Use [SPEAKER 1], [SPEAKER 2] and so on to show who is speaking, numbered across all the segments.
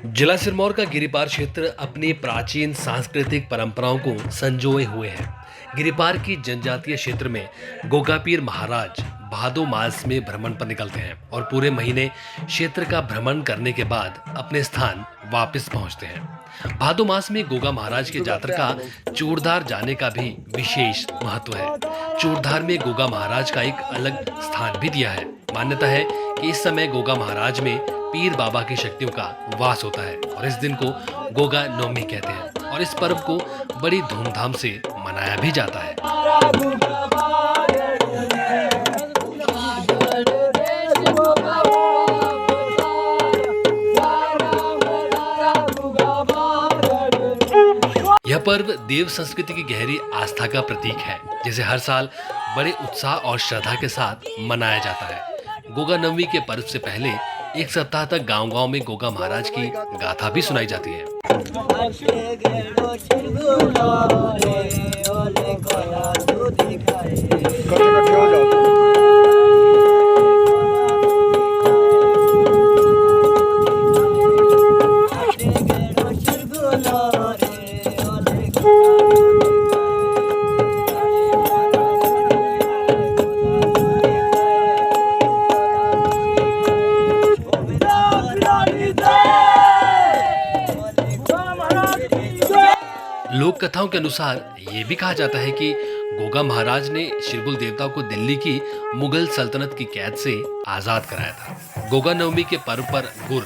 [SPEAKER 1] जिला सिरमौर का गिरिपार क्षेत्र अपनी प्राचीन सांस्कृतिक परंपराओं को संजोए हुए है। गिरिपार की जनजातीय क्षेत्र में गोगापीर महाराज भादो मास में भ्रमण पर निकलते हैं और पूरे महीने क्षेत्र का भ्रमण करने के बाद अपने स्थान वापस पहुंचते हैं। भादो मास में गोगा महाराज के जातर का चूड़धार जाने का भी विशेष महत्व है। चूड़धार में गोगा महाराज का एक अलग स्थान भी दिया है। मान्यता है कि इस समय गोगा महाराज में पीर बाबा की शक्तियों का वास होता है और इस दिन को गोगा नवमी कहते हैं और इस पर्व को बड़ी धूमधाम से मनाया भी जाता है। यह पर्व देव संस्कृति की गहरी आस्था का प्रतीक है, जिसे हर साल बड़े उत्साह और श्रद्धा के साथ मनाया जाता है। गोगा नवमी के पर्व से पहले एक सप्ताह तक गांव-गांव में गोगा महाराज की गाथा भी सुनाई जाती है। लोक कथाओं के अनुसार ये भी कहा जाता है कि गोगा महाराज ने शिरगुल देवता को दिल्ली की मुगल सल्तनत की कैद से आजाद कराया था। गोगा नवमी के पर्व पर गुर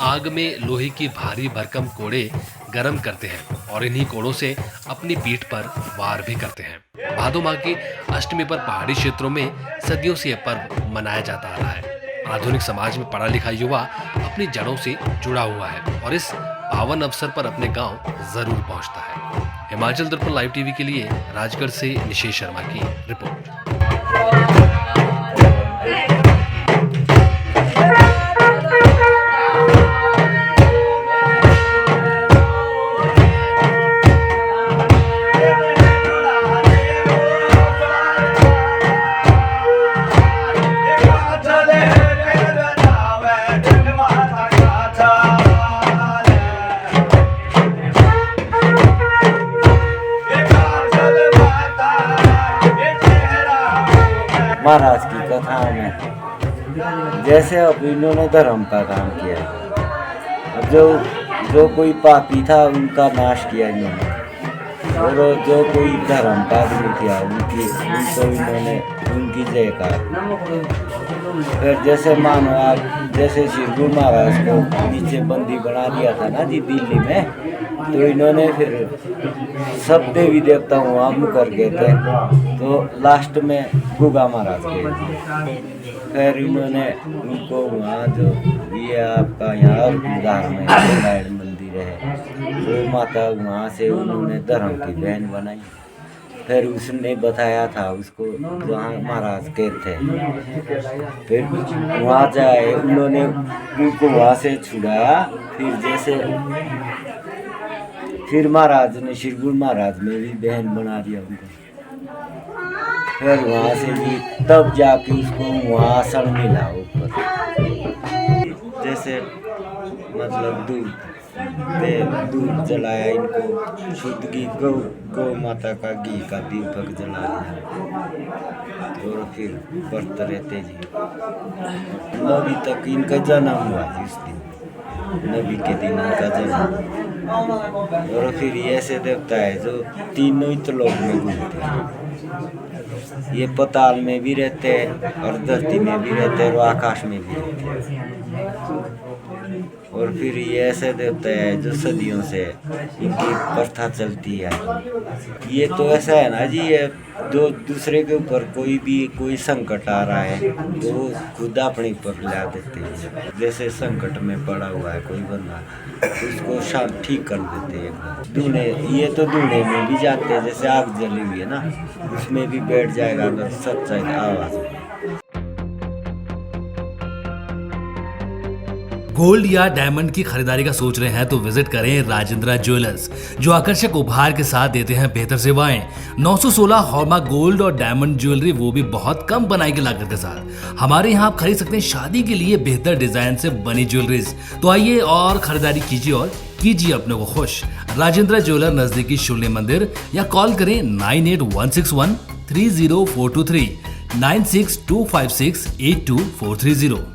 [SPEAKER 1] आग में लोहे की भारी भरकम कोड़े गर्म करते हैं और इन्हीं कोड़ों से अपनी पीठ पर वार भी करते हैं। भादो माह की अष्टमी पर पहाड़ी क्षेत्रों में सदियों से यह पर्व मनाया जाता आ रहा है। आधुनिक समाज में पढ़ा लिखा युवा अपनी जड़ों से जुड़ा हुआ है और इस पावन अवसर पर अपने गांव जरूर पहुंचता है। हिमाचल दर्पण लाइव टीवी के लिए राजगढ़ से निशेष शर्मा की रिपोर्ट।
[SPEAKER 2] महाराज की कथा में जैसे अब इन्होंने धर्म का काम किया, अब जो कोई पापी था उनका नाश किया इन्होंने, और जो कोई धर्म का आदमी किया उनको इन्होंने उनकी जयकार। फिर जैसे मानो आप जैसे शिरगुल महाराज को नीचे बंदी बना दिया था ना जी दिल्ली में, तो इन्होंने फिर सब देवी देवता वहाँ मुकर गए थे, तो लास्ट में गोगा महाराज गए। फिर इन्होंने उनको वहाँ जो ये आपका यहाँ उदाहरण में नारायण मंदिर है, वो माता वहाँ से उन्होंने धर्म की बहन बनाई। फिर उसने बताया था उसको जहाँ महाराज के थे, फिर वहाँ जाए उन्होंने उनको वहाँ से छुड़ाया। फिर महाराज ने शिरगुल महाराज में भी बहन बना दिया उनको। फिर वहाँ से भी तब जाके उसको वहाँ आसन मिला ऊपर, जैसे मतलब दूध जलाया इनको, शुद्ध घी गौ माता का घी का दीपक जला दिया और फिर व्रत रहते जी। नबी तक इनका जन्म हुआ जी, उस दिन नबी के दिन इनका जन्म। और फिर ये ऐसे देवता है जो तीनों ही लोक में घूमते हैं, ये पताल में भी रहते हैं और धरती में भी रहते हैं और आकाश में भी रहते हैं। और फिर ये ऐसे देवता है जो सदियों से इनकी प्रथा चलती है। ये तो ऐसा है ना जी, ये दो दूसरे के ऊपर कोई संकट आ रहा है तो वो खुद अपने ऊपर ला देते हैं। जैसे संकट में पड़ा हुआ है कोई बंदा, तो उसको शांत ठीक कर देते हैं। दूने ये तो दूने में भी जाते हैं, जैसे आग जली हुई है ना, उसमें भी बैठ जाएगा अगर सच्चाई आवाज़।
[SPEAKER 3] गोल्ड या डायमंड की खरीदारी का सोच रहे हैं तो विजिट करें राजेंद्रा ज्वेलर्स, जो आकर्षक उपहार के साथ देते हैं बेहतर सेवाएं। 916 हॉलमार्क गोल्ड और डायमंड ज्वेलरी, वो भी बहुत कम बनाई की लागत के साथ। हमारे यहाँ आप खरीद सकते हैं शादी के लिए बेहतर डिजाइन से बनी ज्वेलरीज। तो आइए और खरीदारी कीजिए और कीजिए अपने को खुश। राजेंद्रा ज्वेलर, नजदीकी शून्य मंदिर, या कॉल करें 9816130423 9625682430।